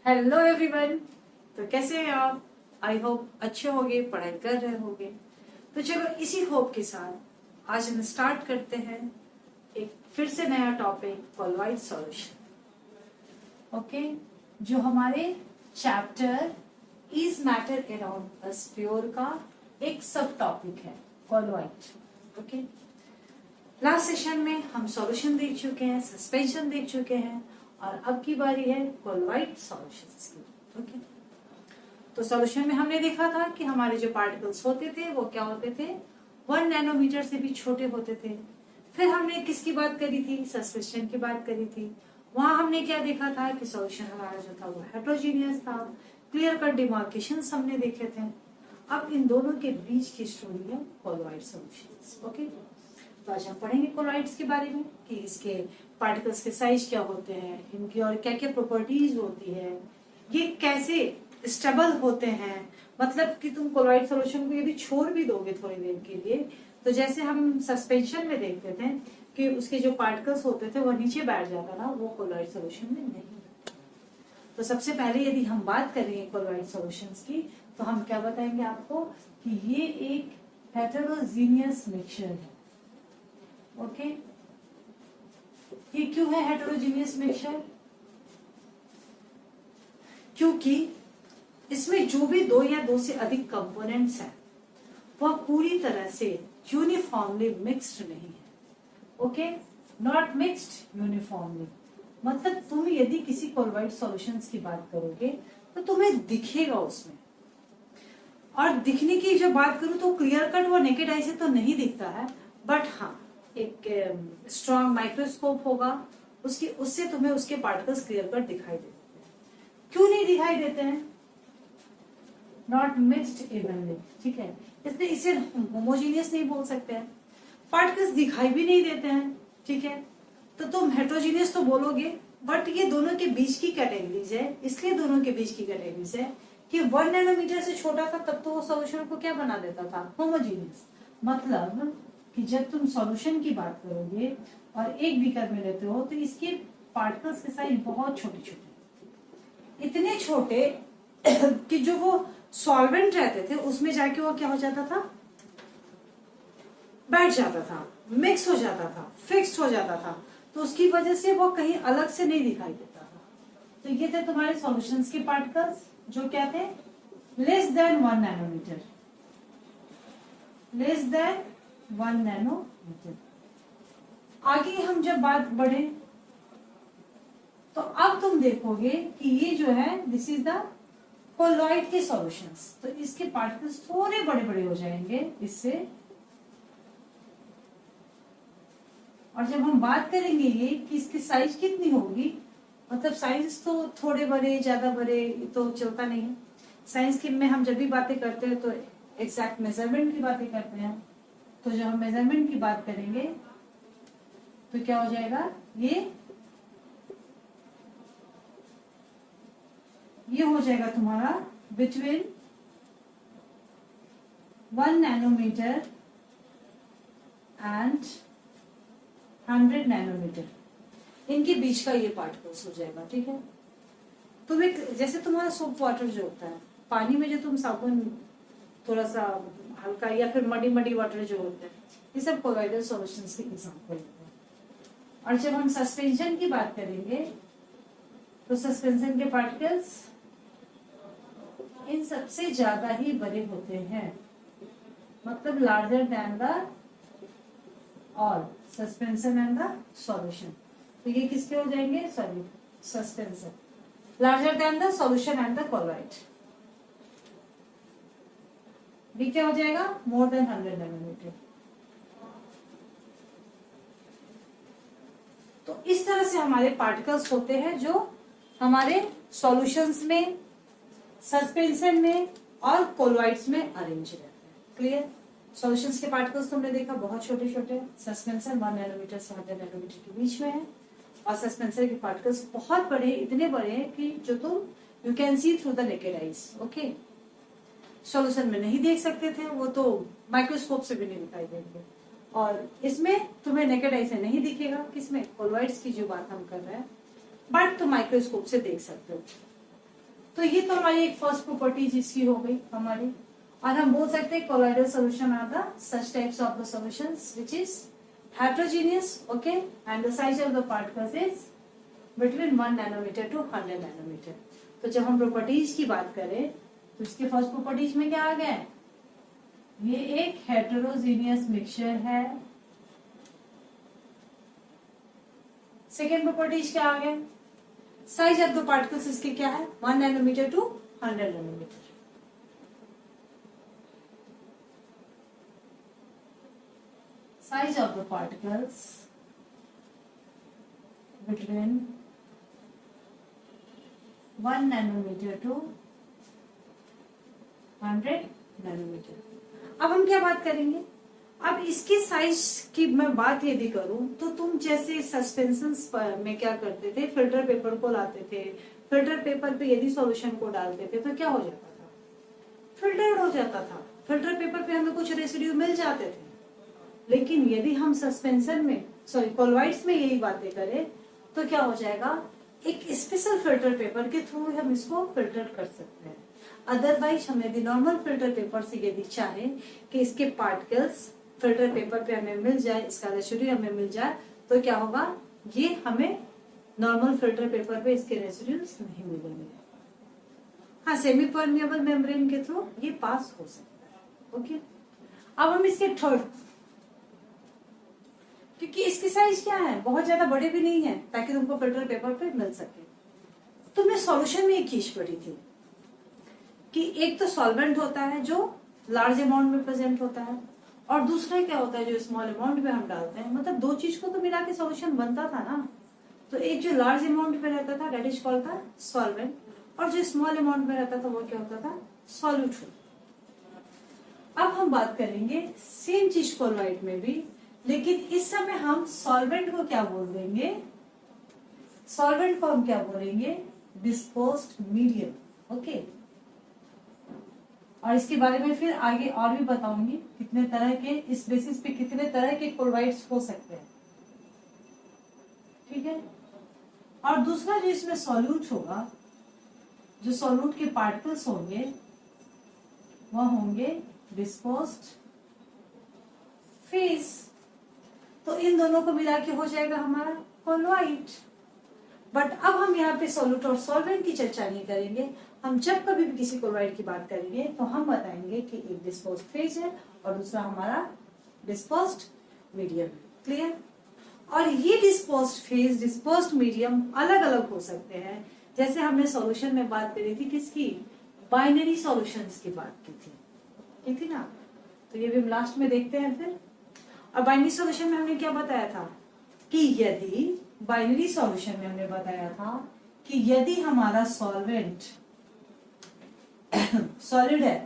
Hello everyone. तो कैसे हैं आप? आई होप अच्छे होंगे, पढ़ाई कर रहे होंगे। तो चलो इसी होप के साथ आज हम स्टार्ट करते हैं एक फिर से नया टॉपिक, कोलॉइड सॉल्यूशन। ओके, जो हमारे chapter is matter around a sphere का एक सब टॉपिक है, कोलॉइड। ओके, लास्ट सेशन में हम सॉल्यूशन देख चुके हैं, सस्पेंशन देख चुके हैं, और अब की बारी है कोलॉइड सॉल्यूशंस की। ओके, तो सॉल्यूशन में हमने देखा था कि हमारे जो पार्टिकल्स होते थे वो क्या होते थे, 1 नैनोमीटर से भी छोटे होते थे। फिर हमने किसकी बात करी थी, सस्पेंशन की बात करी थी। वहां हमने क्या देखा था कि सॉल्यूशन हमारा जो था वो हेट्रोजीनियस था, क्लियर कट डिमार्केशंस हमने देखे थे। अब इन दोनों के बीच की स्टोरी है कोलॉइड सॉल्यूशंस। ओके, तो आज हम पढ़ेंगे कोलॉइड्स के बारे में कि इसके पार्टिकल्स के साइज क्या होते हैं, इनकी और क्या क्या प्रॉपर्टीज होती है, ये कैसे स्टेबल होते हैं। मतलब कि तुम कोलॉइड सॉल्यूशन को यदि छोड़ भी दोगे थोड़ी देर के लिए, तो जैसे हम सस्पेंशन में देखते थे कि उसके जो पार्टिकल्स होते थे वो नीचे बैठ जाता था, वो कोलॉइड सॉल्यूशन में नहीं। तो सबसे पहले यदि हम बात करेंगे कोलॉइड सॉल्यूशंस की, तो हम क्या बताएंगे आपको कि ये एक हेटेरोजीनियस मिक्सचर है। ओके, ये क्यों है हेटेरोजीनियस मिक्सचर? क्योंकि इसमें जो भी दो या दो से अधिक कंपोनेंट्स हैं वह पूरी तरह से यूनिफॉर्मली मिक्स्ड नहीं है। Okay, not mixed uniformly. मतलब तुम यदि किसी कोलॉइड सॉल्यूशंस की बात करोगे तो तुम्हें दिखेगा उसमें, और दिखने की जब बात करूं तो क्लियर कट वो नेकेड आई से तो नहीं दिखता है, बट हाँ एक स्ट्रॉन्ग माइक्रोस्कोप होगा उससे तुम्हें उसके पार्टिकल्स क्लियर कट दिखाई देते हैं। क्यों नहीं दिखाई देते हैं? नॉट मिक्स्ड इवनली, ठीक है, इसलिए इसे होमोजीनियस नहीं बोल सकते हैं। पार्टिकल्स दिखाई भी नहीं देते हैं, ठीक है, तो तुम हेट्रोजीनियस तो बोलोगे, बट ये दोनों के बीच की कैटेगरीज है। इसलिए दोनों के बीच की कैटेगरीज है कि 1 नैनोमीटर से छोटा था तब तो वो सॉल्यूशन को क्या बना देता था, होमोजीनियस। मतलब कि जब तुम सॉल्यूशन की बात करोगे और एक बीकर में लेते हो तो इसके पार्टिकल्स के साइज बहुत छोटे छोटे, इतने छोटे कि जो वो सॉल्वेंट रहते थे उसमें जाके वो क्या हो जाता था, बैठ जाता था, मिक्स हो जाता था, फिक्स्ड हो जाता था। तो उसकी वजह से वो कहीं अलग से नहीं दिखाई देता था। तो ये थे तुम्हारे सॉल्यूशंस के पार्टिकल्स जो क्या थे, less than 1 nanometer, less than 1 nanometer. आगे हम जब बात बढ़े तो अब तुम देखोगे कि ये जो है दिस इज द कोलॉइड के सॉल्यूशंस। तो इसके पार्टिकल्स थोड़े बड़े बड़े हो जाएंगे इससे, और जब हम बात करेंगे ये कि इसकी साइज कितनी होगी, मतलब साइज तो थोड़े बड़े ज्यादा बड़े तो चलता नहीं है। साइंस की में हम जब भी बातें करते हैं तो एग्जैक्ट मेजरमेंट की बातें करते हैं। तो जब हम मेजरमेंट की बात करेंगे तो क्या हो जाएगा, ये हो जाएगा तुम्हारा बिटवीन 1 नैनोमीटर एंड 100 नैनोमीटर, इनके बीच का ये पार्टिकल्स हो जाएगा, ठीक है। तुम एक जैसे तुम्हारा सोप वाटर जो होता है, पानी में जो तुम साबुन थोड़ा सा हल्का या फिर मडी मडी वाटर जो होता है, ये सब कोलॉइडल सॉल्यूशंस के एग्जांपल होते हैं। और जब हम सस्पेंशन की बात करेंगे तो सस्पेंशन के पार्टिकल्स इन सबसे ज्यादा ही बड़े होते हैं, मतलब larger than the all suspension and the solution. तो ये किसके हो जाएंगे, sorry suspension larger than the solution and the colloid, भी क्या हो जाएगा, मोर देन 100 नैनोमीटर। तो इस तरह से हमारे पार्टिकल्स होते हैं जो हमारे सॉल्यूशंस में, सस्पेंशन में और कोलॉइड्स में अरेंज रहते हैं। क्लियर? सॉल्यूशंस के पार्टिकल्स तुमने देखा बहुत छोटे छोटे, सस्पेंशन 1 नैनोमीटर से 100 नैनोमीटर के बीच में है, और सस्पेंसर के पार्टिकल्स बहुत बड़े, इतने बड़े हैं कि जो तुम you can see through the naked eyes. Okay, solution में नहीं देख सकते थे, वो तो माइक्रोस्कोप से भी नहीं दिखाई देंगे, और इसमें तुम्हें नेकेड आई से नहीं दिखेगा। किसमें? कोलॉइड्स की जो बात हम कर रहे हैं, बट तुम माइक्रोस्कोप से देख सकते हो। तो ये तो हमारी एक फर्स्ट प्रॉपर्टीज इसकी हो गई हमारी। और हम बोल सकते हैं colloidal solution are the such types of the solutions which is heterogeneous, okay, and the size of the particles is between 1 nanometer to 100 nanometer। तो जब हम प्रॉपर्टीज की बात करें तो इसके फर्स्ट प्रॉपर्टीज में क्या आ गया है? ये एक हेटेरोजीनियस मिक्सचर है। सेकेंड प्रॉपर्टीज क्या आ गया? साइज ऑफ द पार्टिकल्स इसके क्या है? 1 nanometer to 100 nanometer. Size of the particles between 1 nanometer to 100 nanometer। अब हम क्या बात करेंगे? अब इसके साइज की मैं बात यदि करूं तो तुम जैसे सस्पेंशंस में क्या करते थे, फिल्टर पेपर को लाते थे, फिल्टर पेपर पे यदि सॉल्यूशन को डालते थे तो क्या हो जाता था? फिल्टर्ड हो जाता था। फिल्टर पेपर पे हमें कुछ रेसिड्यू मिल जाते थे। लेकिन यदि हम सस्पेंशन में, सॉरी कोलॉइड्स में यही बातें करें तो क्या हो जाएगा? एक स्पेशल फिल्टर पेपर के थ्रू हम इसको फिल्टर कर सकते हैं। अदरवाइज हम यदि नॉर्मल फिल्टर पेपर से यदि चाहे कि इसके पार्टिकल्स फिल्टर पेपर पे हमें मिल जाए, इसका रेसिड्यू हमें मिल जाए, तो क्या होगा? ये हमें नॉर्मल फिल्टर पेपर पे इसके रेसिड्यूज नहीं मिलेंगे। हाँ, सेमी परमिएबल मेम्ब्रेन के थ्रू ये पास हो सकता है। ओके, अब हम इसके थर्ड, क्योंकि इसकी साइज क्या है? बहुत ज्यादा बड़े भी नहीं है ताकि तुमको फिल्टर पेपर पे मिल सके। तुमने सॉल्यूशन में एक चीज पढ़ी थी कि एक तो सॉल्वेंट होता है जो लार्ज अमाउंट में प्रेजेंट होता है, और दूसरा क्या होता है जो स्मॉल अमाउंट में हम डालते हैं। मतलब दो चीज को तो मिला के सॉल्यूशन बनता था ना। तो एक जो लार्ज अमाउंट में रहता था दैट इज कॉल्ड था सॉल्वेंट, और जो स्मॉल अमाउंट में रहता था वो क्या होता था? सॉल्यूट। अब हम बात करेंगे सेम चीज कोलॉइड में भी, लेकिन इस समय हम सॉल्वेंट को क्या बोल देंगे? सॉल्वेंट को हम क्या बोलेंगे? Disposed medium. ओके, और इसके बारे में फिर आगे और भी बताऊंगी कितने तरह के, इस बेसिस पे कितने तरह के कोलॉइड्स हो सकते हैं। ठीक है, और दूसरा जो इसमें सॉल्यूट होगा, जो सॉल्यूट के पार्टिकल्स होंगे वह होंगे डिस्पोज्ड फेज। तो इन दोनों को मिला के हो जाएगा हमारा कोलॉइड। बट अब हम यहाँ पे सॉल्यूट और सॉल्वेंट की चर्चा नहीं करेंगे। हम जब कभी भी किसी कोलॉइड की बात करेंगे तो हम बताएंगे कि एक डिस्पोज्ड फेज है और दूसरा हमारा डिस्पोज्ड मीडियम। क्लियर? और ये डिस्पोज्ड फेज, डिस्पोज्ड मीडियम अलग अलग हो सकते हैं। जैसे हमने सॉल्यूशन में बात करी थी किसकी? बाइनरी सॉल्यूशंस की बात की थी ना। तो ये भी हम लास्ट में देखते हैं फिर। और बाइनरी सॉल्यूशन में हमने क्या बताया था कि यदि बाइनरी सॉल्यूशन में हमने बताया था कि यदि हमारा सॉल्वेंट सॉलिड है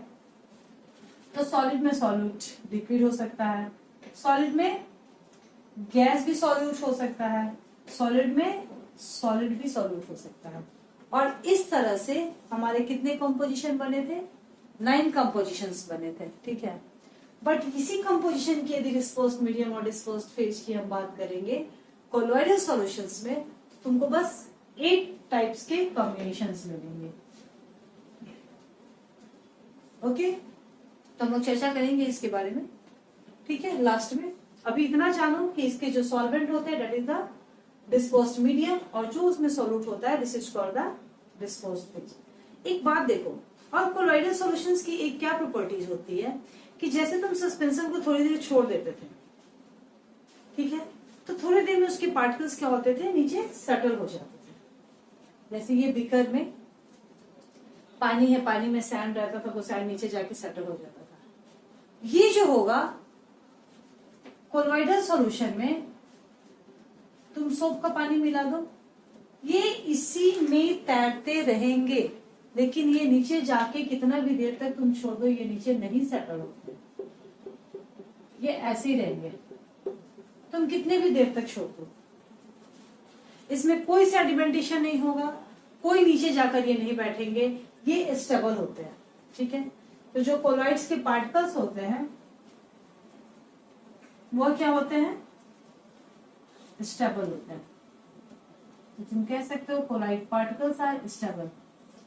तो सॉलिड में सॉल्यूट लिक्विड हो सकता है, सॉलिड में गैस भी सॉल्यूट हो सकता है, सॉलिड में सॉलिड भी सॉल्यूट हो सकता है। और इस तरह से हमारे कितने कंपोजिशन बने थे? 9 कंपोजिशंस बने थे। ठीक है, बट इसी कंपोजिशन की यदि डिस्पोज्ड मीडियम और डिस्पोज्ड फेज की हम बात करेंगे कोलॉइडल सॉल्यूशंस में, तुमको बस 8 टाइप्स के कॉम्बिनेशंस मिलेंगे। ओके, तो हम लोग चर्चा करेंगे इसके बारे में। ठीक है, लास्ट में अभी इतना जानो कि इसके जो सॉल्वेंट होते हैं that is the disposed medium, और जो उसमें सॉल्यूट होता है this is called the disposed phase. एक बात देखो, और कोलॉइडल सॉल्यूशंस की एक क्या प्रॉपर्टीज होती है कि जैसे तुम सस्पेंशन को थोड़ी देर छोड़ देते थे, ठीक है, तो थोड़ी देर में उसके पार्टिकल्स क्या होते थे? नीचे सेटल हो जाते थे। जैसे ये बीकर में पानी है, पानी में सैंड रहता था, वो सैंड नीचे जाके सेटल हो जाता था। ये जो होगा कोलॉइडल सॉल्यूशन में, तुम सोप का पानी मिला दो, ये इसी में तैरते रहेंगे, लेकिन ये नीचे जाके कितना भी देर तक तुम छोड़ दो ये नीचे नहीं सेटल होते, ये ऐसे ही रहेंगे। तुम कितने भी देर तक छोड़ दो, इसमें कोई सेडिमेंटेशन नहीं होगा, कोई नीचे जाकर ये नहीं बैठेंगे, ये स्टेबल होते हैं। ठीक है, तो जो कोलॉइड्स के पार्टिकल्स होते हैं वो क्या होते हैं, स्टेबल होते हैं। तो तुम कह सकते हो कोलॉइड पार्टिकल्स आर स्टेबल।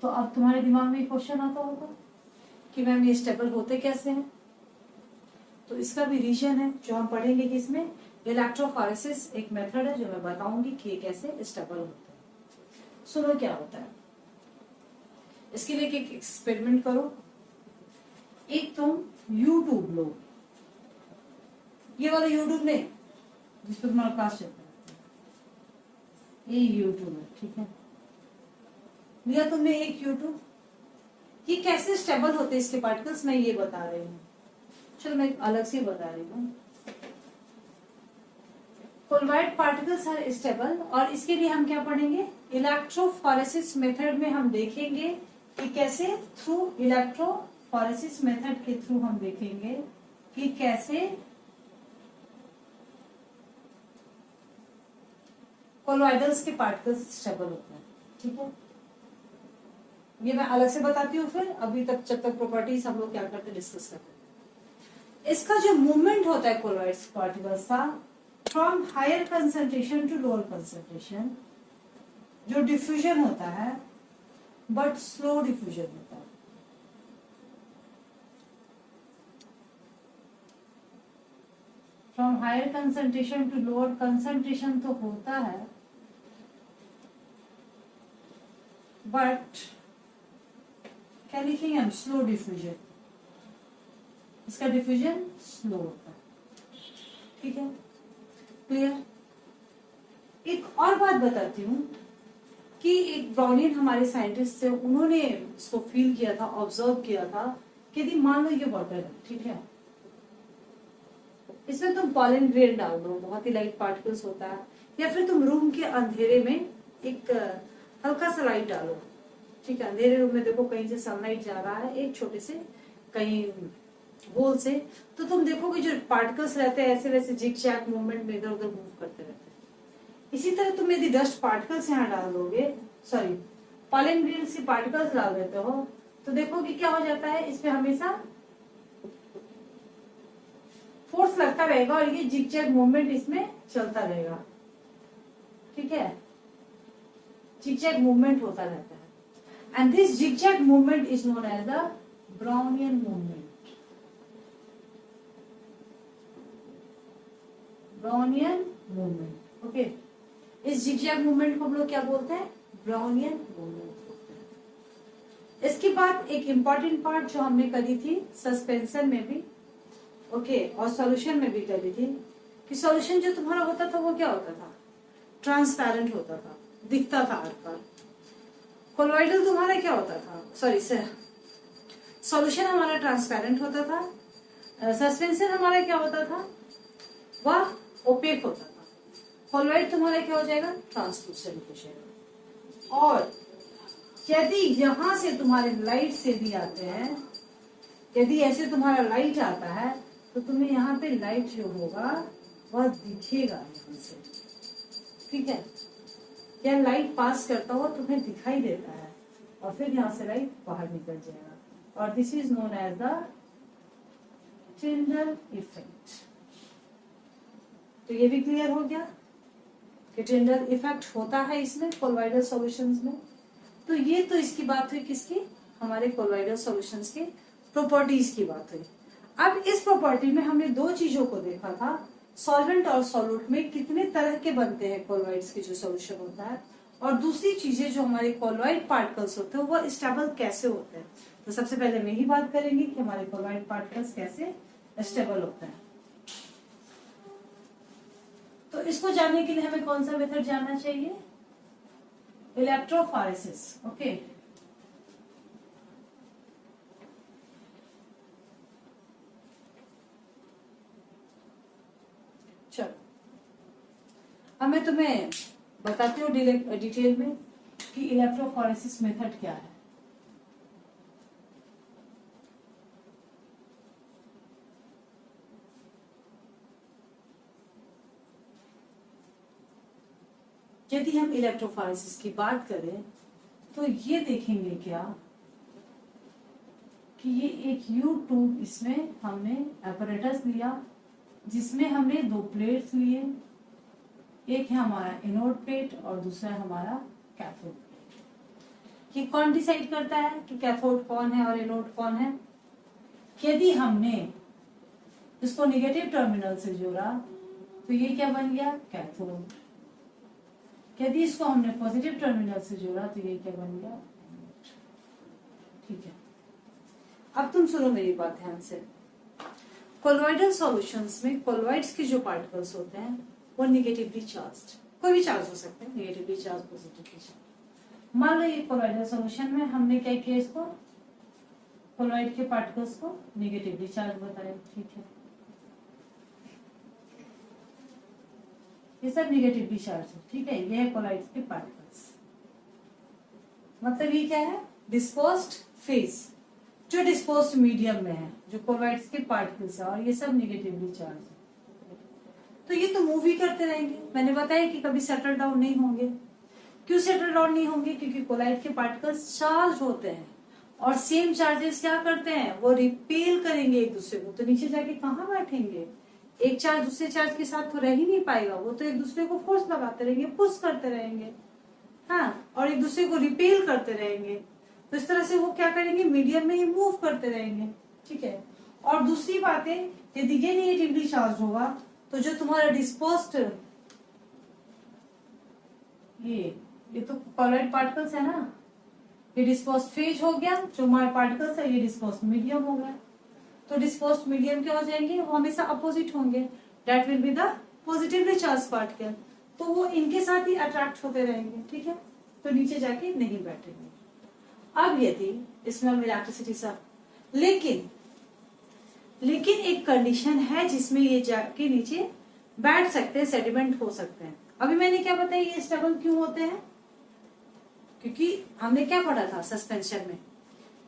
तो अब तुम्हारे दिमाग में क्वेश्चन आता होगा कि मैम ये स्टेबल होते कैसे हैं। तो इसका भी रीजन है जो हम पढ़ेंगे कि इसमें इलेक्ट्रोफोरेसिस एक मेथड है जो मैं बताऊंगी कि कैसे स्टेबल होते हैं। सुनो क्या होता है, इसके लिए एक एक्सपेरिमेंट करो। एक तुम यूट्यूब लो, ये वाला यूट्यूब नहीं जिस पर तुम्हारा क्लास चलता है, ये यूट्यूब है। ठीक है, लिया तुमने एक यूट्यूब, ये कैसे स्टेबल होते हैं इसके पार्टिकल्स मैं ये बता रही हूँ। चलो मैं अलग से बता रही हूँ। कोलॉइड पार्टिकल्स आर स्टेबल, और इसके लिए हम क्या पढ़ेंगे, इलेक्ट्रोफोरेसिस मेथड में हम देखेंगे कि कैसे थ्रू इलेक्ट्रोफोरेसिस मेथड के थ्रू हम देखेंगे कि कैसे कोलॉइडल्स के पार्टिकल्स स्टेबल होते हैं। ठीक है, ये मैं अलग से बताती हूँ फिर। अभी तक जब तक प्रॉपर्टीज हम लोग क्या करते डिस्कस करते हैं। इसका जो मूवमेंट होता है कोलॉइड्स पार्टिकल्स का from higher concentration to lower concentration, जो डिफ्यूजन होता है बट स्लो डिफ्यूजन होता है। From higher concentration to lower concentration तो होता है, बट क्या लिखेंगे हम, स्लो डिफ्यूजन। इसका डिफ्यूजन स्लो होता है। ठीक है, क्लियर। एक और बात बताती हूँ कि एक ब्राउनियन हमारे साइंटिस्ट थे, उन्होंने इसको फील किया था, ऑब्जर्व किया था कि यदि मान लो ये वाटर है, ठीक है, इसमें तुम पॉलन ग्रेन डाल दो, बहुत ही लाइट पार्टिकल्स होता है, या फिर तुम रूम के अंधेरे में एक हल्का सा लाइट डालो। ठीक है, अंधेरे रूम में देखो कहीं से सनलाइट जा रहा है एक छोटे से कहीं होल से, तो तुम देखोगे जो पार्टिकल्स रहते हैं ऐसे वैसे जिग जैग मूवमेंट में इधर उधर मूव करते रहते हैं। इसी तरह तुम यदि डस्ट पार्टिकल्स यहाँ डाल दोगे, सॉरी पॉलन ग्रेन से पार्टिकल्स डाल देते हो, तो देखोगे क्या हो जाता है, इसमें हमेशा फोर्स लगता रहेगा और ये जिग जैग मूवमेंट इसमें चलता रहेगा। ठीक है, जिग जैग मूवमेंट होता रहता है, and this zigzag movement is known as the Brownian movement. Brownian movement, okay? इस zigzag movement को हम लोग क्या बोलते हैं, Brownian movement। इसके बाद एक इम्पॉर्टेंट पार्ट जो हमने करी थी सस्पेंशन में भी, ओके, और सॉल्यूशन में भी करी थी कि सॉल्यूशन जो तुम्हारा होता था वो क्या होता था, ट्रांसपेरेंट होता था, दिखता था आपका। कोलॉइडल तुम्हारा क्या होता था, सॉरी सर, सॉल्यूशन हमारा ट्रांसपेरेंट होता था, सस्पेंशन हमारा क्या होता था, वह ओपेक होता था। कोलॉइड तुम्हारा क्या हो जाएगा, ट्रांसलूसेंट हो जाएगा। और यदि यहां से तुम्हारे लाइट से भी आते हैं, यदि ऐसे तुम्हारा लाइट आता है तो तुम्हें यहाँ पे लाइट जो होगा वह दिखेगा यहाँ से। ठीक है, क्या लाइट पास करता हुआ तुम्हें दिखाई देता है और फिर यहाँ से लाइट बाहर निकल जाएगा, और this is known as the Tyndall effect. तो ये भी क्लियर हो गया कि टिंडल इफेक्ट होता है इसमें कोलॉइडल सॉल्यूशंस में। तो ये तो इसकी बात हुई किसकी, हमारे कोलॉइडल सॉल्यूशंस के प्रॉपर्टीज की बात हुई। अब इस प्रॉपर्टी में हमने दो चीजों को देखा था, सॉल्वेंट और सॉल्यूट में कितने तरह के बनते हैं कोलॉइड्स के जो सॉल्यूशन होता है, और दूसरी चीजें जो हमारे कोलॉइड पार्टिकल्स होते हैं वो स्टेबल कैसे होते हैं। तो सबसे पहले मैं ही बात करेंगे कि हमारे कोलॉइड पार्टिकल्स कैसे स्टेबल होते हैं। तो इसको जानने के लिए हमें कौन सा मेथड जानना चाहिए, इलेक्ट्रोफोरेसिस। ओके, चलो अब मैं तुम्हें बताती हूँ डिटेल में कि इलेक्ट्रोफोरेसिस मेथड क्या है। यदि हम इलेक्ट्रोफोरेसिस की बात करें तो ये देखेंगे क्या कि ये एक यू ट्यूब, इसमें हमने apparatus लिया जिसमें हमने दो प्लेट्स लिए, एक है हमारा एनोड प्लेट और दूसरा है हमारा कैथोड प्लेट। ये कौन डिसाइड करता है कि कैथोड कौन है और एनोड कौन है? यदि हमने इसको नेगेटिव टर्मिनल से जोड़ा तो ये क्या बन गया? कैथोड। यदि इसको हमने पॉजिटिव टर्मिनल से जोड़ा तो ये क्या बन गया? ठीक है, अब तुम सुनो मेरी बात ध्यान से। कोलॉइडल सॉल्यूशंस में कोलॉइड्स के जो पार्टिकल्स होते हैं वो नेगेटिवली चार्ज्ड, कोई भी चार्ज हो सकते हैं, नेगेटिवली चार्ज, पॉजिटिवली चार्ज। मान लो ये कोलॉइडल सॉल्यूशन में हमने क्या किया, इसको कोलॉइड के पार्टिकल्स को नेगेटिवली चार्ज बताया। ठीक है, ये सब नेगेटिवली चार्ज है। ठीक है, ये है कोलॉइड्स के पार्टिकल्स। मतलब ये क्या है? डिस्पोज्ड फेज, जो डिस्पोज्ड मीडियम में है, जो कोलॉइड्स के पार्टिकल्स है, और ये सब नेगेटिवली चार्ज है। तो ये तो मूव ही करते रहेंगे। मैंने बताया कि कभी सेटल डाउन नहीं होंगे। क्यों सेटल डाउन नहीं होंगे? क्योंकि कोलॉइड के पार्टिकल्स चार्ज होते हैं और सेम चार्जेस क्या करते हैं? वो रिपेल करेंगे एक दूसरे को। तो नीचे जाके कहाँ बैठेंगे? एक चार्ज दूसरे चार्ज के साथ तो रह ही नहीं पाएगा, वो तो एक दूसरे को फोर्स लगाते रहेंगे, पुश करते रहेंगे, हाँ, और एक दूसरे को रिपेल करते रहेंगे। तो इस तरह से वो क्या करेंगे? मीडियम में ही मूव करते रहेंगे। ठीक है, और दूसरी बात है, यदि ये नेगेटिवली चार्ज होगा तो जो तुम्हारा डिस्पोज्ड, ये तो कोलॉइड पार्टिकल्स है ना, ये डिस्पोज्ड फेज हो गया, जो हमारे पार्टिकल्स है ये डिस्पोज्ड मीडियम हो गया। तो डिस्पोज्ड मीडियम क्या हो जाएंगे? वो हमेशा अपोजिट होंगे, that will be the positively charge particle. तो वो इनके साथ ही अट्रैक्ट होते रहेंगे। ठीक है, तो नीचे जाके नहीं बैठेंगे। अब यदि इसमें हम इलेक्ट्रिसिटी सब, लेकिन एक कंडीशन है जिसमें ये जाके नीचे बैठ सकते हैं, सेडिमेंट हो सकते हैं। अभी मैंने क्या बताया, ये स्टेबल क्यों होते हैं? क्योंकि हमने क्या पढ़ा था सस्पेंशन में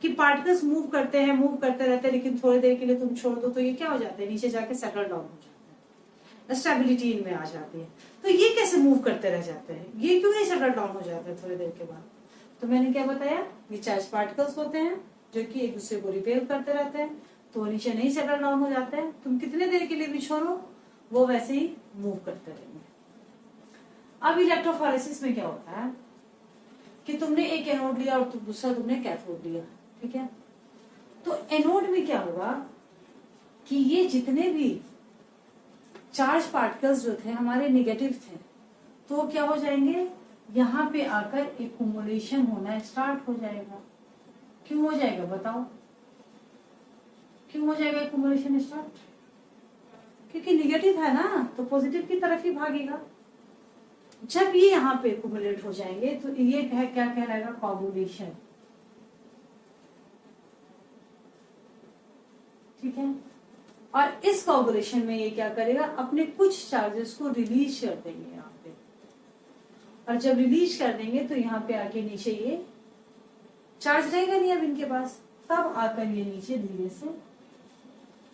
कि पार्टिकल्स मूव करते रहते हैं, लेकिन थोड़ी देर के लिए तुम छोड़ दो तो ये क्या हो जाते हैं? नीचे जाके सेटल डाउन हो जाते हैं, स्टेबिलिटी इनमें आ जाती है। तो ये कैसे मूव करते रह जाते हैं? ये क्यों नहीं सेटल डाउन हो जाते हैं थोड़ी देर के बाद? तो मैंने क्या बताया, ये चार्ज पार्टिकल्स होते हैं जो कि एक दूसरे को रिपेल करते रहते हैं, तो नीचे नहीं सेटल डाउन हो जाते हैं। तुम कितने देर के लिए भी छोड़ो, वो वैसे ही मूव करते रहेंगे। अब इलेक्ट्रोफोरेसिस में क्या होता है कि तुमने एक एनोड लिया और दूसरा तुमने कैथोड लिया। ठीक है, तो एनोड में क्या होगा कि ये जितने भी चार्ज पार्टिकल्स जो थे हमारे नेगेटिव थे, तो वो क्या हो जाएंगे? यहाँ पे आकर एक्युमुलेशन होना स्टार्ट हो जाएगा। क्यों हो जाएगा बताओ? क्यों हो जाएगा एक्युमुलेशन स्टार्ट? क्योंकि नेगेटिव है ना, तो पॉजिटिव की तरफ ही भागेगा। जब ये यहाँ पे एक्युमुलेट हो जाएंगे तो ये क्या कहलाएगा? कोगुलेशन। ठीक है, और इस कोगुलेशन में ये क्या करेगा? अपने कुछ चार्जेस को रिलीज कर देंगे यहाँ पे, और जब रिलीज कर देंगे तो यहाँ पे आके नीचे ये चार्ज रहेगा नहीं अब इनके पास, तब आकर ये नीचे धीरे से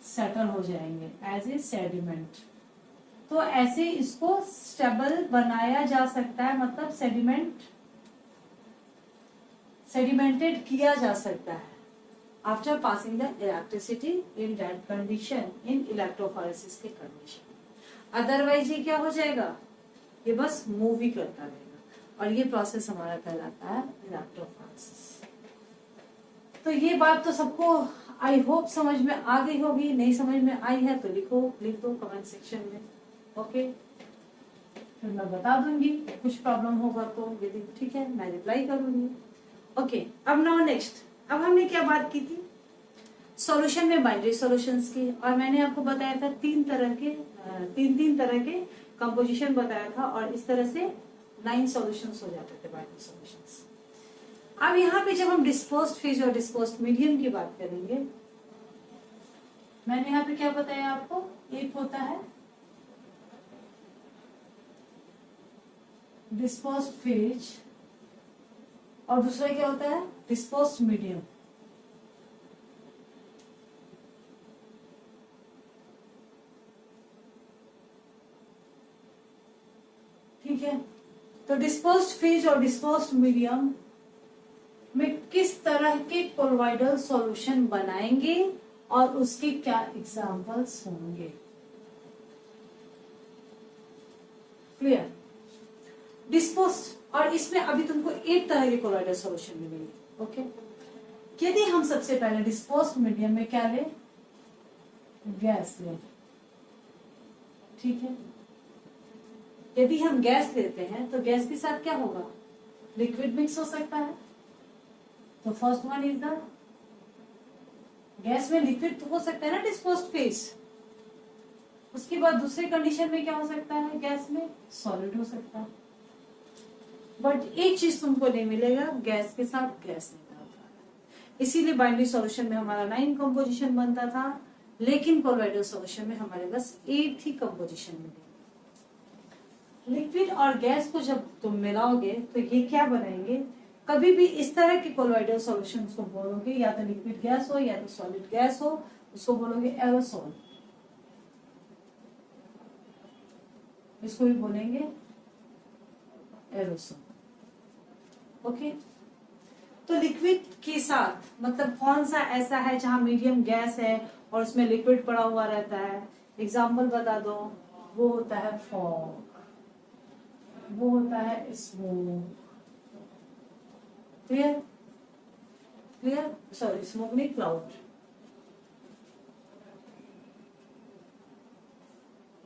सेटल हो जाएंगे एज ए सेडिमेंट। तो ऐसे इसको स्टेबल बनाया जा सकता है, मतलब सेडिमेंटेड किया जा सकता है after passing the electricity in that condition, in electrophoresis के कंडीशन। अदरवाइज ये क्या हो जाएगा? ये बस मूव ही करता रहेगा, और ये प्रोसेस हमारा कहलाता है इलेक्ट्रोफोरेसिस। तो ये बात तो सबको आई होप समझ में आ गई होगी। नहीं समझ में आई है तो लिख दो कमेंट सेक्शन में। ओके, फिर मैं बता दूंगी, कुछ प्रॉब्लम होगा तो यदि ठीक है मैं रिप्लाई करूंगी। ओके, अब नाउ नेक्स्ट, अब हमने क्या बात की थी? सॉल्यूशन में बाइनरी सॉल्यूशंस की, और मैंने आपको बताया था तीन तरह के कंपोजिशन बताया था, और इस तरह से 9 सॉल्यूशंस हो जाते थे बाइनरी सॉल्यूशंस। अब यहाँ पे जब हम डिस्पोज्ड फेज और डिस्पोज्ड मीडियम की बात करेंगे, मैंने यहाँ पे क्या बताया आपको? एक होता है डिस्पोज्ड फेज और दूसरा क्या होता है, डिस्पोज्ड मीडियम। ठीक है, तो डिस्पोज्ड फेज और डिस्पोज्ड मीडियम में किस तरह के कोलॉइडल सॉल्यूशन बनाएंगे और उसके क्या एग्जांपल्स होंगे। क्लियर। डिस्पोज्ड, और इसमें अभी तुमको एक तरह के कोलॉइडल सॉल्यूशन मिलेंगे। ओके, यदि हम सबसे पहले डिस्पोज्ड मीडियम में क्या ले, गैस ले। ठीक है, यदि हम गैस लेते हैं तो गैस के साथ क्या होगा, लिक्विड मिक्स हो सकता है। तो first one is the, gas में लिक्विड तो हो सकता है ना डिस्पोज्ड फेज। उसके बाद दूसरे कंडीशन में क्या हो सकता है, गैस में सॉलिड हो सकता है। बट एक चीज तुमको नहीं मिलेगा, गैस के साथ गैस नहीं होता है। इसीलिए बाइनरी सॉल्यूशन में हमारा 9 कंपोजिशन बनता था, लेकिन कोलॉइडल सॉल्यूशन में हमारे बस 8 ही कंपोजिशन मिलेगा। लिक्विड और गैस को जब तुम मिलाओगे तो ये क्या बनाएंगे, कभी भी इस तरह के कोलॉइडल सॉल्यूशन को बोलोगे, या तो लिक्विड गैस हो या तो सॉलिड गैस हो, उसको बोलोगे एरोसोल। इसको भी बोलेंगे एरोसोल। ओके, तो लिक्विड के साथ मतलब कौन सा ऐसा है जहां मीडियम गैस है और उसमें लिक्विड पड़ा हुआ रहता है, एग्जाम्पल बता दो। वो होता है फॉग, वो होता है smoke. Clear, clear, sorry smoke नहीं, क्लाउड।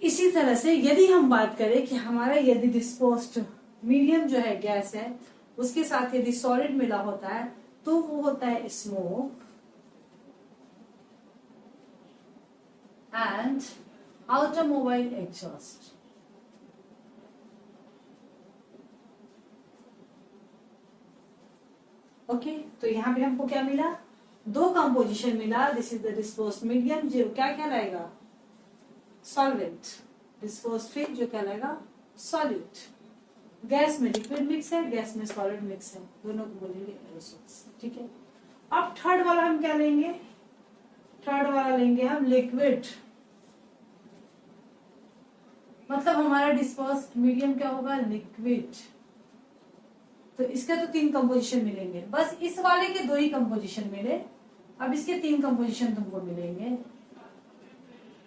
इसी तरह से यदि हम बात करें कि हमारा यदि डिस्पोज्ड मीडियम जो है गैस है, उसके साथ यदि सॉलिड मिला होता है तो वो होता है smoke and automobile exhaust. Okay, तो यहां पे हमको क्या मिला, 2 कंपोजिशन मिला। This is the disposed medium जो क्या कहलाएगा, सॉल्वेंट। डिस्पोज्ड फेज जो कहलाएगा सॉलिड। गैस में लिक्विड मिक्स है, गैस में सॉलिड मिक्स है, दोनों को बोलेंगे एरोसोल्स। ठीक है, अब थर्ड वाला हम क्या लेंगे, थर्ड वाला लेंगे हम लिक्विड। मतलब हमारा डिस्पोज्ड मीडियम क्या होगा, लिक्विड। तो इसके तो 3 कंपोजिशन मिलेंगे, बस इस वाले के 2 ही कंपोजिशन मिले, अब इसके 3 कंपोजिशन तुमको मिलेंगे।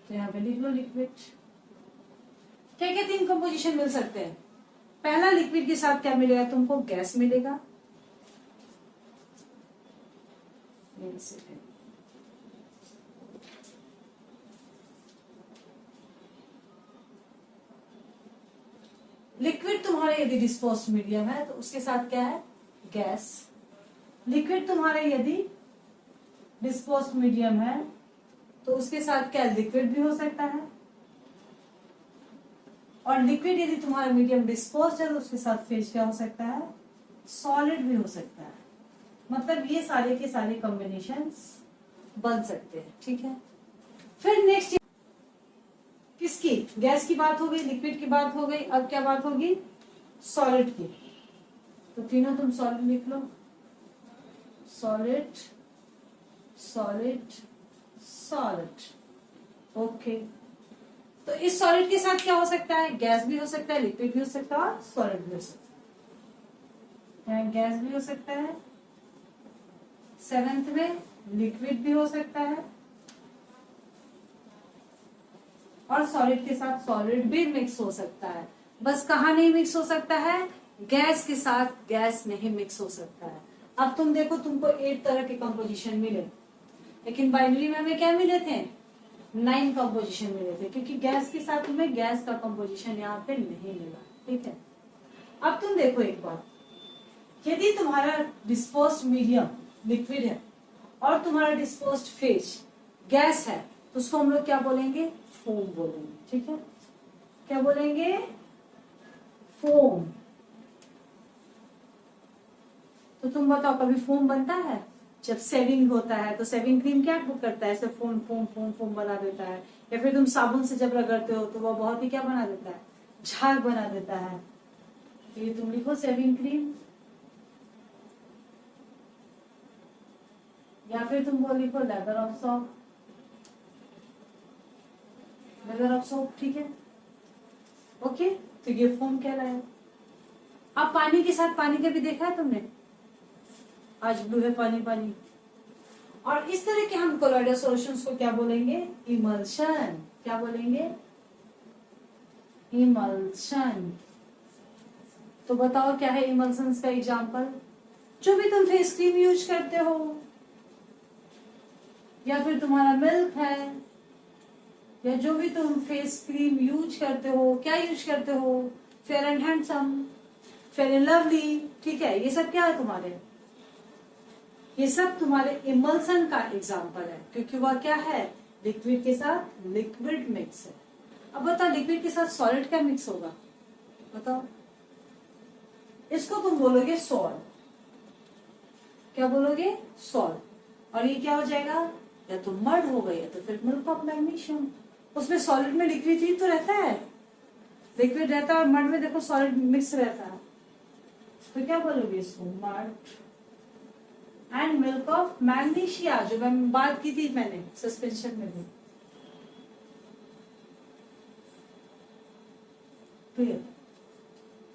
तो यहाँ पे लिख लो लिक्विड। क्या क्या 3 कंपोजिशन मिल सकते हैं, पहला लिक्विड के साथ क्या मिलेगा तुमको, गैस मिलेगा। लिक्विड तुम्हारा यदि डिस्पोज्ड मीडियम है तो उसके साथ क्या है, गैस। लिक्विड तुम्हारे यदि डिस्पोज्ड मीडियम है तो उसके साथ क्या, लिक्विड भी हो सकता है। और लिक्विड यदि तुम्हारा मीडियम डिस्पोज्ड है तो उसके साथ फेज क्या हो सकता है, सॉलिड भी हो सकता है। मतलब ये सारे के सारे कॉम्बिनेशंस बन सकते हैं। ठीक है, फिर नेक्स्ट किसकी, गैस की बात हो गई, लिक्विड की बात हो गई, अब क्या बात होगी, सॉलिड की। तो तीनों तुम सॉलिड लिख लो, सॉलिड सॉलिड सॉलिड। ओके, तो इस सॉलिड के साथ क्या हो सकता है, गैस भी हो सकता है, लिक्विड भी हो सकता है, सॉलिड भी हो सकता है। गैस भी हो सकता है, 7th में लिक्विड भी हो सकता है, और सॉलिड के साथ सॉलिड भी मिक्स हो सकता है। बस कहाँ नहीं मिक्स हो सकता है, गैस के साथ गैस नहीं मिक्स हो सकता है। अब तुम देखो, तुमको 8 तरह के कंपोजिशन मिले, लेकिन बाइनरी में हमें क्या मिले थे, 9 कंपोजिशन मिले थे, क्योंकि गैस के साथ तुम्हें गैस का कंपोजिशन यहाँ पे नहीं मिला। ठीक है, अब तुम देखो एक बात, यदि तुम्हारा डिस्पोज्ड मीडियम लिक्विड है और तुम्हारा डिस्पोज्ड फेज गैस है तो उसको हम लोग क्या बोलेंगे, फोम बोलेंगे। ठीक है, क्या बोलेंगे, फोम। तो तुम बताओ, कभी फोम बनता है, जब सेविंग होता है तो सेविंग क्रीम क्या करता है, ऐसे फोम फोम फोम फोम बना देता है, या फिर तुम साबुन से जब रगड़ते हो तो वो बहुत ही क्या बना देता है, झाग बना देता है। ये तुम लिखो सेविंग क्रीम, या फिर तुम वो लिखो leather of soap, leather of soap, ठीक है। ओके, तो ये फोम कहलाया। अब पानी के साथ पानी का भी देखा है तुमने, आज ब्लू है पानी पानी। और इस तरह के हम कोलॉइडल सॉल्यूशंस को क्या बोलेंगे? इमल्शन। क्या बोलेंगे? इमल्शन। तो बताओ क्या है इमल्शन का एग्जाम्पल? जो भी तुम फेस क्रीम यूज करते हो, या फिर तुम्हारा मिल्क है, या जो भी तुम फेस क्रीम यूज करते हो, क्या यूज करते हो? Fair and handsome, fair and lovely, ठीक है। ये सब क्या है तुम्हारे? ये सब तुम्हारे इमल्सन का एग्जाम्पल है, क्योंकि वह क्या है? लिक्विड के साथ लिक्विड मिक्स है। अब बताओ लिक्विड के साथ सॉलिड क्या मिक्स होगा? बताओ। इसको तुम बोलोगे सॉल्ट। क्या बोलोगे? सॉल्ट। और ये क्या हो जाएगा? या तो मड हो गई, या तो फिर मिल्क ऑफ मैग्नीशियम। उसमें सॉलिड में लिक्विड ही तो रहता है, लिक्विड रहता है, और मड में देखो सॉलिड मिक्स रहता है। तो क्या बोलोगे इसको? Mud and milk of magnesia, जो मैं बात की थी मैंने सस्पेंशन में भी। क्लियर?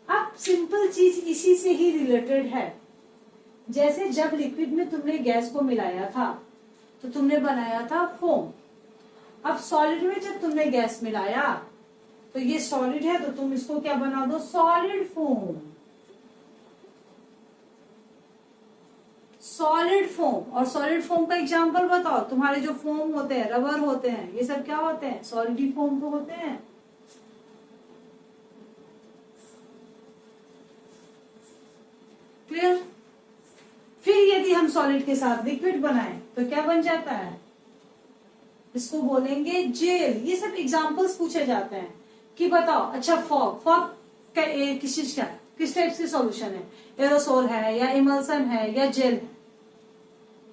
अब सिंपल चीज इसी से ही रिलेटेड है। जैसे जब लिक्विड में तुमने गैस को मिलाया था तो तुमने बनाया था फोम। अब सॉलिड में जब तुमने गैस मिलाया तो ये सॉलिड है, तो तुम इसको क्या बना दो? Solid foam. Solid foam. और सॉलिड फोम का एग्जांपल बताओ। तुम्हारे जो फोम होते हैं, रबर होते हैं, ये सब क्या होते हैं? सॉलिड फोम तो होते हैं। क्लियर? फिर यदि हम सॉलिड के साथ लिक्विड बनाएं तो क्या बन जाता है? इसको बोलेंगे जेल। ये सब एग्जांपल्स पूछे जाते हैं कि बताओ। अच्छा, फॉग, फॉग किस चीज का, किस टाइप से सॉल्यूशन है? एरोसोल है, या इमल्सन है, या जेल है?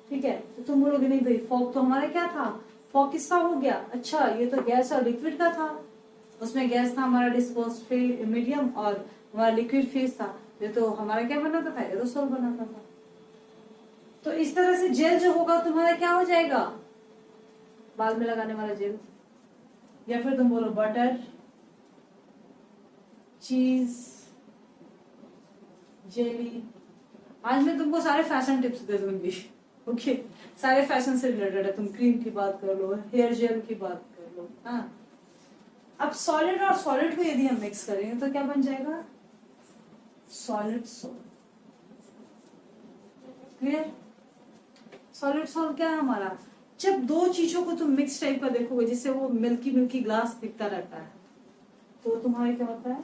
ठीक है, तो तुम बोलोगे नहीं भाई, फॉग तो हमारा क्या था? फॉग किसका हो गया? अच्छा, ये तो गैस और लिक्विड का था। उसमें गैस था हमारा डिस्पोज मीडियम, और हमारा लिक्विड फेज था। ये तो हमारा क्या बनाता था? एरोसोल बनाता था। तो इस तरह से जेल जो होगा तुम्हारा क्या हो जाएगा? बाल में लगाने वाला जेल। या फिर तुम बोलो बटर, चीज, जेली। आज मैं तुमको सारे फैशन टिप्स दे दूंगी। ओके, सारे फैशन से रिलेटेड है। तुम क्रीम की बात कर लो, हेयर जेल की बात कर लो। हाँ, अब सॉलिड और सॉलिड को यदि हम मिक्स करेंगे तो क्या बन जाएगा? Solid sol. Clear? Solid sol क्या है हमारा? जब दो चीजों को तुम मिक्स टाइप का देखोगे, जिससे वो मिल्की मिल्की ग्लास दिखता रहता है, तो तुम्हारे क्या होता है?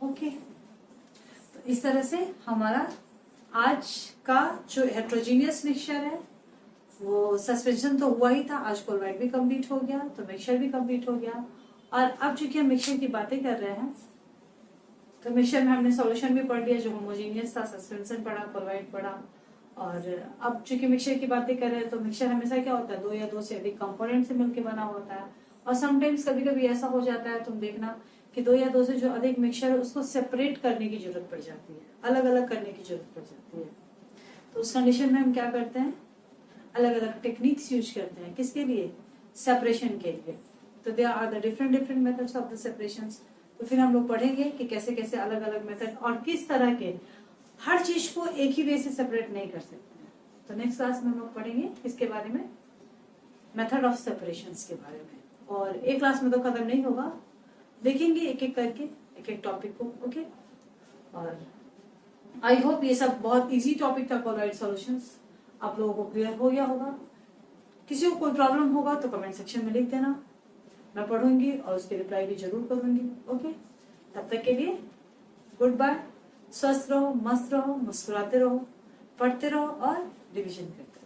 ओके, तो इस तरह से हमारा आज का जो हेट्रोजीनियस मिक्सचर है, वो सस्पेंशन तो हुआ ही था, आज क्लोराइड भी कंप्लीट हो गया, तो मिक्सचर भी कंप्लीट हो गया। और अब चूंकि हम मिक्सचर की बातें कर रहे हैं, तो मिक्सचर में हमने सॉल्यूशन भी पढ़ लिया जो होमोजीनियस था, सस्पेंशन पढ़ा, क्लोराइड पढ़ा। और अब चूंकि मिक्सचर की बातें कर रहे हैं, तो मिक्सचर हमेशा क्या होता है? दो या दो से अधिक कंपोनेंट से मिलकर बना होता है। और समटाइम्स कभी कभी ऐसा हो जाता है, तुम देखना कि दो या दो से जो अधिक मिक्सचर है उसको सेपरेट करने की जरूरत पड़ जाती है, अलग अलग करने की जरूरत पड़ जाती है। तो उस कंडीशन में हम क्या करते हैं? अलग अलग टेक्निक्स यूज करते हैं। किसके लिए? सेपरेशन के लिए। तो they are the different different methods of the separation. तो फिर हम लोग पढ़ेंगे कि कैसे कैसे अलग अलग मेथड और किस तरह के हर चीज को एक ही वे से सेपरेट नहीं कर सकते हैं। तो नेक्स्ट क्लास में हम लोग पढ़ेंगे इसके बारे में, मेथड ऑफ सेपरेशंस के बारे में। और एक क्लास में तो खत्म नहीं होगा, देखेंगे एक एक करके एक एक टॉपिक को। ओके, और आई होप ये सब बहुत इजी टॉपिक था, कोलॉइड सॉल्यूशंस, आप लोगों को क्लियर हो गया होगा। किसी को कोई प्रॉब्लम होगा तो कमेंट सेक्शन में लिख देना, मैं पढ़ूंगी और उसकी रिप्लाई भी जरूर करूंगी। ओके, तब तक के लिए गुड बाय। स्वस्थ रहो, मस्त रहो, मुस्कुराते रहो, पढ़ते रहो और रिविजन करते रहो।